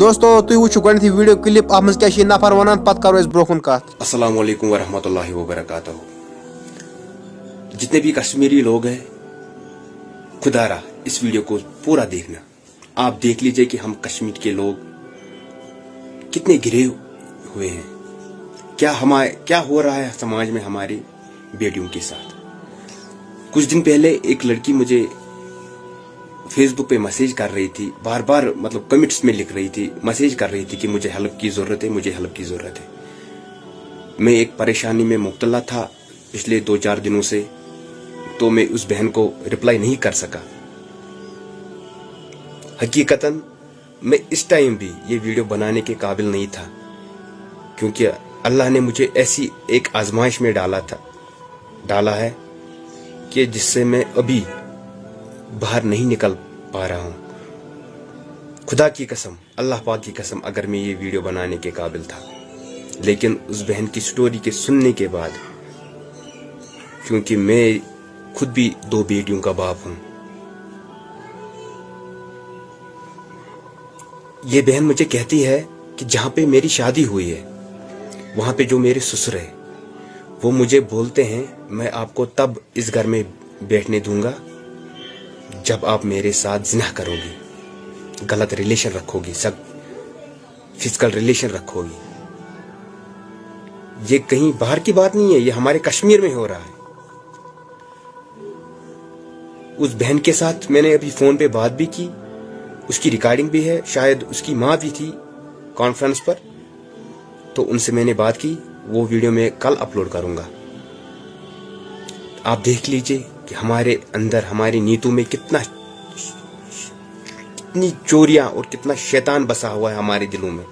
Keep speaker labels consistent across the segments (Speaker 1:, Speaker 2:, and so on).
Speaker 1: دوستو تُہۍ وٕچھِو گۄڈنیتھٕے ویڈیو کلپ اتھ منٛز کیاہ چھِ یہِ نفر ونان پتہٕ کرو أسۍ برونٛہہ کُن کتھ.
Speaker 2: السلام علیکم ورحمۃ اللہ وبرکاتہ. جتنے بھی کشمیری لوگ ہیں خدا را اس ویڈیو کو پورا دیکھنا. آپ دیکھ لیجئے کہ ہم کشمیر کے لوگ کتنے گرے ہوئے ہیں. کیا ہو رہا ہے سماج میں ہماری بیٹیوں کے ساتھ. کچھ دن پہلے ایک لڑکی مجھے فیس بک پہ میسج کر رہی تھی, بار بار مطلب کمنٹس میں لکھ رہی تھی, میسج کر رہی تھی کہ مجھے ہیلپ کی ضرورت ہے, مجھے ہیلپ کی ضرورت ہے. میں ایک پریشانی میں مبتلا تھا پچھلے 2-4 دنوں سے, تو میں اس بہن کو رپلائی نہیں کر سکا. حقیقتاً میں اس ٹائم بھی یہ ویڈیو بنانے کے قابل نہیں تھا, کیونکہ اللہ نے مجھے ایسی ایک آزمائش میں ڈالا ہے کہ جس سے میں ابھی باہر نہیں نکل پا رہا ہوں. خدا کی قسم, اللہ پاک کی قسم, اگر میں یہ ویڈیو بنانے کے قابل تھا, لیکن اس بہن کی سٹوری کے سننے کے بعد, کیونکہ میں خود بھی 2 بیٹیوں کا باپ ہوں, یہ بہن مجھے کہتی ہے کہ جہاں پہ میری شادی ہوئی ہے وہاں پہ جو میرے سسر ہے وہ مجھے بولتے ہیں میں آپ کو تب اس گھر میں بیٹھنے دوں گا جب آپ میرے ساتھ زنا کرو گی, غلط ریلیشن رکھو گی, فزیکل ریلیشن رکھو گی. یہ کہیں باہر کی بات نہیں ہے, یہ ہمارے کشمیر میں ہو رہا ہے. اس بہن کے ساتھ میں نے ابھی فون پہ بات بھی کی, اس کی ریکارڈنگ بھی ہے, شاید اس کی ماں بھی تھی کانفرنس پر, تو ان سے میں نے بات کی. وہ ویڈیو میں کل اپلوڈ کروں گا. آپ دیکھ لیجئے کہ ہمارے اندر, ہماری نیتوں میں کتنی چوریاں اور کتنا شیطان بسا ہوا ہے ہمارے دلوں میں.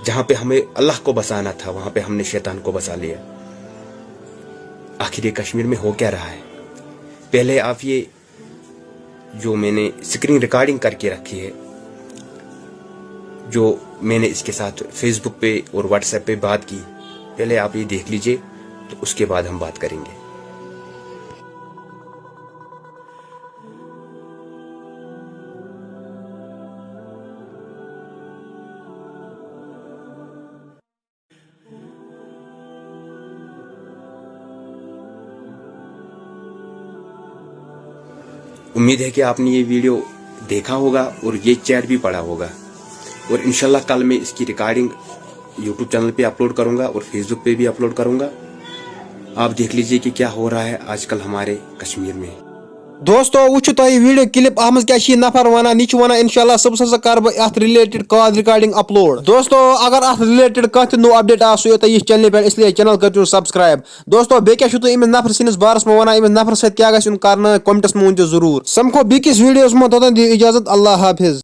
Speaker 2: جہاں پہ ہمیں اللہ کو بسانا تھا وہاں پہ ہم نے شیطان کو بسا لیا. آخر یہ کشمیر میں ہو کیا رہا ہے؟ پہلے آپ یہ جو میں نے اسکرین ریکارڈنگ کر کے رکھی ہے, جو میں نے اس کے ساتھ فیس بک پہ اور واٹس ایپ پہ بات کی, پہلے آپ یہ دیکھ لیجئے, تو اس کے بعد ہم بات کریں گے. امید ہے کہ آپ نے یہ ویڈیو دیکھا ہوگا اور یہ چیٹ بھی پڑھا ہوگا, اور انشاءاللہ کل میں اس کی ریکارڈنگ یوٹیوب چینل پہ اپلوڈ کروں گا اور فیس بک پہ بھی اپلوڈ کروں گا. آپ دیکھ لیجئے کہ کیا ہو رہا ہے آج کل ہمارے کشمیر میں.
Speaker 1: دوستو وٕچھِو تۄہہِ ویڈیو کلپ اتھ منٛز کیاہ چھِ یہِ نفر ونان. یہِ چھُ ونان انشاءاللہ صبحس ہسا کرٕ بہٕ اتھ رِلیٹڈ کال رِکارڈنگ اپلوڈ. دوستو اگر اتھ رِلیٹڈ کانٛہہ تہِ نوٚو اپڈیٹ آو سُہ یِیو تۄہہِ یہِ چینلہِ پٮ۪ٹھ, اسلیے چینل کٔرۍزیٚو سبسکرایب. دوستو بیٚیہِ کیاہ چھِو تُہۍ أمِس نفر سٕنٛدِس بارس منٛز ونان, أمِس نفرٕ سۭتۍ کیاہ گژھِ یُن کرنہٕ, کومنٹس منٛز ؤنۍزیٚو ضروٗر. سمکھو بیٚکِس ویڈیوس منٛز, توٚتام دِیِو اجازت, اللہ حافظ.